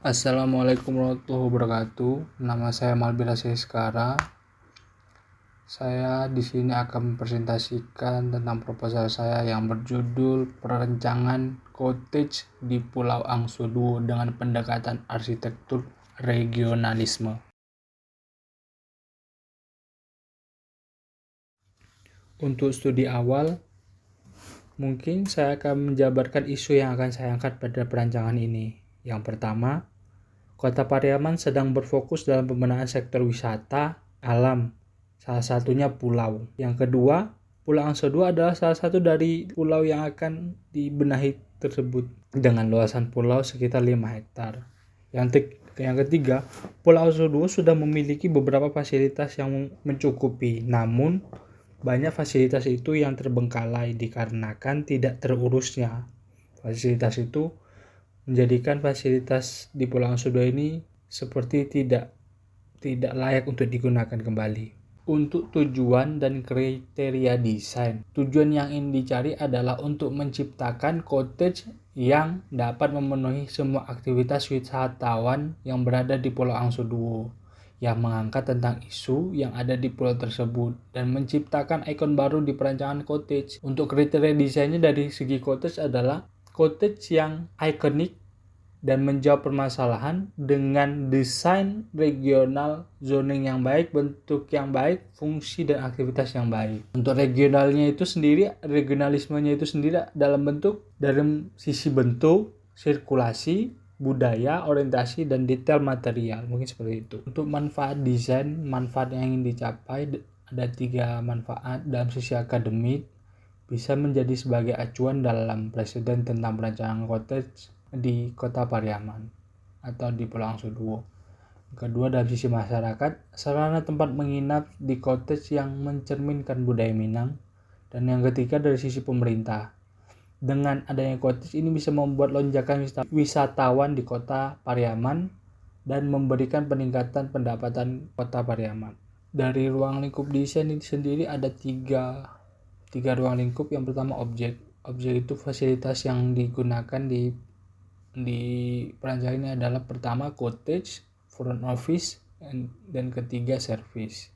Assalamualaikum warahmatullahi wabarakatuh. Nama saya Malbira Seskara. Saya di sini akan mempresentasikan tentang proposal saya yang berjudul Perancangan Cottage di Pulau Angso Duo dengan pendekatan arsitektur regionalisme. Untuk studi awal, mungkin saya akan menjabarkan isu yang akan saya angkat pada perancangan ini. Yang pertama, Kota Pariaman sedang berfokus dalam pembenahan sektor wisata alam, salah satunya pulau. Yang kedua, Pulau Angso II adalah salah satu dari pulau yang akan dibenahi tersebut dengan luasan pulau sekitar 5 hektar. Yang ketiga, Pulau Angso II sudah memiliki beberapa fasilitas yang mencukupi, namun banyak fasilitas itu yang terbengkalai dikarenakan tidak terurusnya. Fasilitas itu menjadikan fasilitas di Pulau Angso II ini seperti tidak layak untuk digunakan kembali. Untuk tujuan dan kriteria desain, tujuan yang ingin dicari adalah untuk menciptakan cottage yang dapat memenuhi semua aktivitas wisatawan yang berada di Pulau Angso II, yang mengangkat tentang isu yang ada di pulau tersebut dan menciptakan ikon baru di perancangan cottage. Untuk kriteria desainnya dari segi cottage adalah cottage yang ikonik dan menjawab permasalahan dengan desain regional, zoning yang baik, bentuk yang baik, fungsi dan aktivitas yang baik. Untuk regionalismenya itu sendiri dalam sisi bentuk, sirkulasi, budaya, orientasi, dan detail material. Mungkin seperti itu. Untuk manfaat desain, manfaat yang ingin dicapai ada 3 manfaat. Dalam sisi akademik, bisa menjadi sebagai acuan dalam presiden tentang perancangan cottage di Kota Pariaman atau di Pulau Angso II. Kedua, dari sisi masyarakat, sarana tempat menginap di cottage yang mencerminkan budaya Minang. Dan yang ketiga, dari sisi pemerintah, dengan adanya cottage ini bisa membuat lonjakan wisatawan di Kota Pariaman dan memberikan peningkatan pendapatan Kota Pariaman. Dari ruang lingkup desain ini sendiri ada tiga ruang lingkup. Yang pertama, objek itu fasilitas yang digunakan di perancangan ini adalah pertama cottage, front office, dan ketiga service.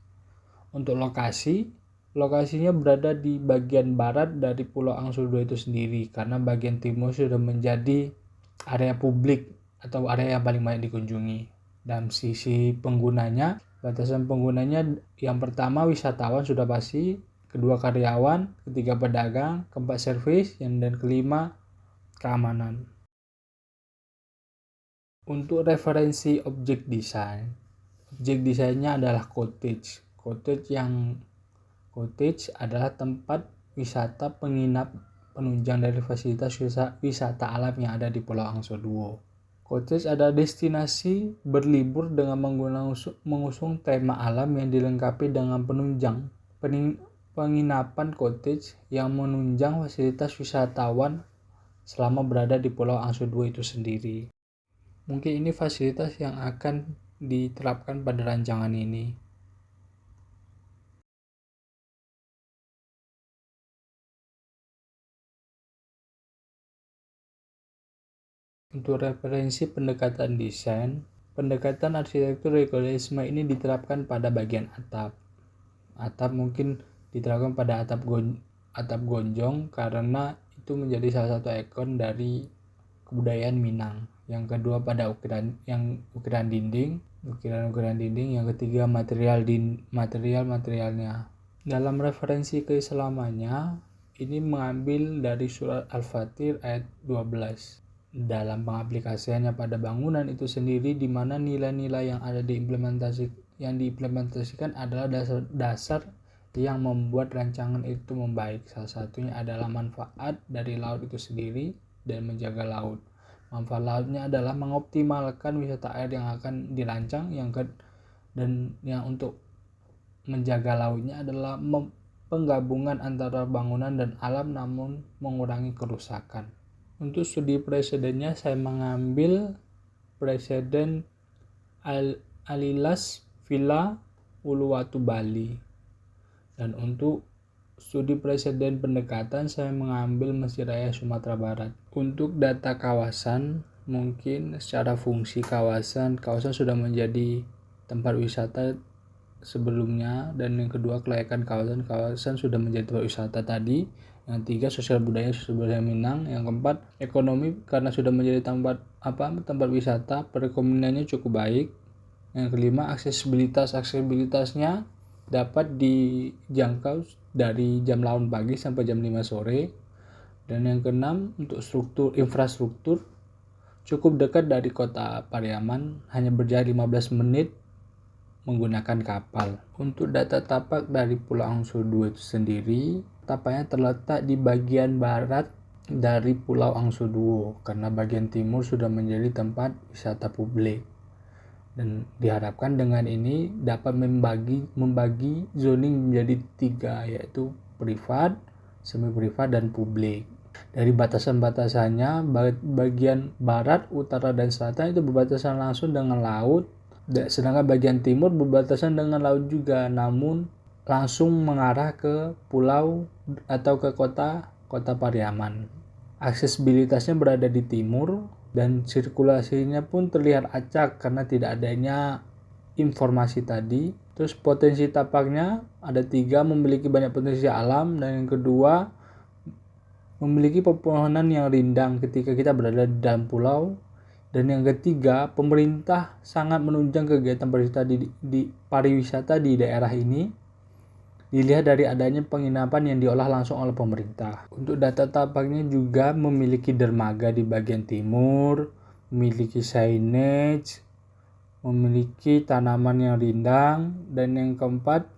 Untuk lokasinya berada di bagian barat dari Pulau Angso II itu sendiri, karena bagian timur sudah menjadi area publik atau area yang paling banyak dikunjungi. Dan sisi penggunanya, batasan penggunanya yang pertama wisatawan sudah pasti, kedua karyawan, ketiga pedagang, keempat servis, dan kelima keamanan. Untuk referensi objek desainnya adalah cottage. Cottage adalah tempat wisata penginap penunjang dari fasilitas wisata alam yang ada di Pulau Angso II. Cottage adalah destinasi berlibur dengan mengusung tema alam yang dilengkapi dengan penginapan cottage yang menunjang fasilitas wisatawan selama berada di Pulau Angso II itu sendiri. Mungkin ini fasilitas yang akan diterapkan pada rancangan ini. Untuk referensi pendekatan desain, pendekatan arsitektur regionalisme ini diterapkan pada bagian atap. Atap mungkin diterapkan pada atap gonjong karena itu menjadi salah satu ikon dari kebudayaan Minang. Yang kedua pada ukiran dinding. Yang ketiga materialnya. Dalam referensi keislamannya, ini mengambil dari surat Al-Fatir ayat 12. Dalam pengaplikasiannya pada bangunan itu sendiri, di mana nilai-nilai yang ada diimplementasikan adalah dasar yang membuat rancangan itu membaik. Salah satunya adalah manfaat dari laut itu sendiri dan menjaga laut. Manfaat lautnya adalah mengoptimalkan wisata air yang akan dirancang, dan yang untuk menjaga lautnya adalah penggabungan antara bangunan dan alam namun mengurangi kerusakan. Untuk studi presidennya saya mengambil presiden Alilas Villa Uluwatu Bali. Dan untuk studi presiden pendekatan saya mengambil Mesir Raya Sumatera Barat. Untuk data kawasan mungkin secara fungsi kawasan sudah menjadi tempat wisata sebelumnya, dan yang kedua kelayakan kawasan sudah menjadi tempat wisata tadi. Yang tiga sosial budaya Minang. Yang keempat ekonomi, karena sudah menjadi tempat wisata, perekonomiannya cukup baik. Yang kelima aksesibilitasnya dapat dijangkau dari jam 8 pagi sampai jam 5 sore. Dan yang keenam untuk infrastruktur cukup dekat dari kota Pariaman, hanya berjarak 15 menit menggunakan kapal. Untuk data tapak dari Pulau Angso 2 itu sendiri, tapaknya terletak di bagian barat dari Pulau Angso 2, karena bagian timur sudah menjadi tempat wisata publik. Dan diharapkan dengan ini dapat membagi zoning menjadi 3, yaitu privat, semi privat, dan publik. Dari batasan-batasannya, bagian barat, utara, dan selatan itu berbatasan langsung dengan laut, sedangkan bagian timur berbatasan dengan laut juga, namun langsung mengarah ke pulau atau ke kota Pariaman. Aksesibilitasnya berada di timur, dan sirkulasinya pun terlihat acak karena tidak adanya informasi tadi. Terus potensi tapaknya ada 3, memiliki banyak potensi alam, dan yang kedua memiliki pepohonan yang rindang ketika kita berada di dalam pulau. Dan yang ketiga, pemerintah sangat menunjang kegiatan pariwisata di daerah ini, dilihat dari adanya penginapan yang diolah langsung oleh pemerintah. Untuk data tapaknya juga memiliki dermaga di bagian timur, memiliki signage, memiliki tanaman yang rindang, dan yang keempat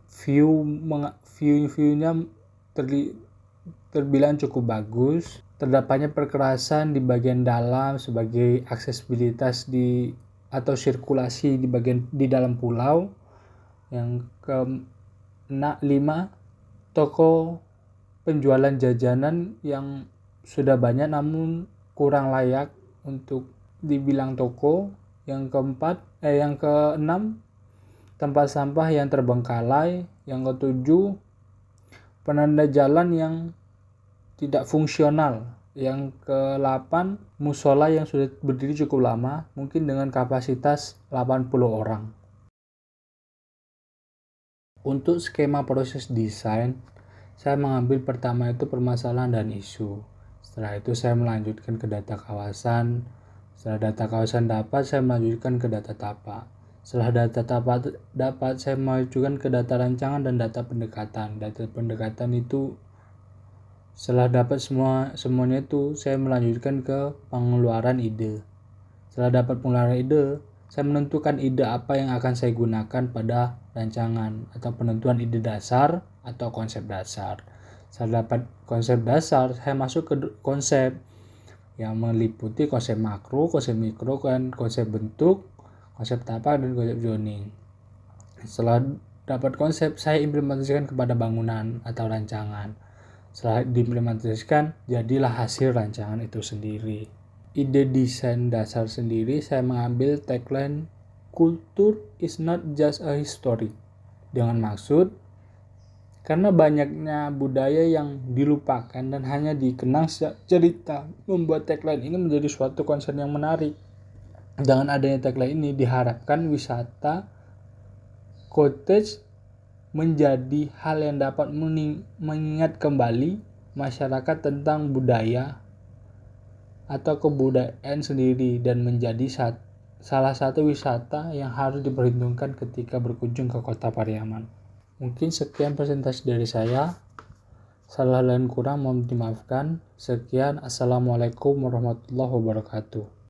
view-nya terbilang cukup bagus. Terdapatnya perkerasan di bagian dalam sebagai aksesibilitas atau sirkulasi di dalam pulau. Yang kelima, toko penjualan jajanan yang sudah banyak namun kurang layak untuk dibilang toko. Yang keenam, tempat sampah yang terbengkalai. Yang ketujuh, penanda jalan yang tidak fungsional. Yang ke-8, musola yang sudah berdiri cukup lama, mungkin dengan kapasitas 80 orang. Untuk skema proses desain, saya mengambil pertama itu permasalahan dan isu. Setelah itu saya melanjutkan ke data kawasan. Setelah data kawasan dapat, saya melanjutkan ke data tapak. Setelah data tapak dapat, saya mengajukan ke data rancangan dan data pendekatan. Data pendekatan itu setelah dapat semuanya itu, saya melanjutkan ke pengeluaran ide. Setelah dapat pengeluaran ide, saya menentukan ide apa yang akan saya gunakan pada rancangan atau penentuan ide dasar atau konsep dasar. Setelah dapat konsep dasar, saya masuk ke konsep yang meliputi konsep makro, konsep mikro, dan konsep bentuk, konsep tapak, dan konsep zoning. Setelah dapat konsep, saya implementasikan kepada bangunan atau rancangan. Setelah diimplementasikan, jadilah hasil rancangan itu sendiri. Ide desain dasar sendiri, saya mengambil tagline "Culture is not just a history", dengan maksud karena banyaknya budaya yang dilupakan dan hanya dikenang cerita, membuat tagline ini menjadi suatu konsep yang menarik. Dengan adanya tagline ini, diharapkan wisata cottage menjadi hal yang dapat mengingat kembali masyarakat tentang budaya atau kebudayaan sendiri, dan menjadi salah satu wisata yang harus diperhitungkan ketika berkunjung ke kota Pariaman. Mungkin sekian presentasi dari saya. Salah dan kurang mohon dimaafkan. Sekian, assalamualaikum warahmatullahi wabarakatuh.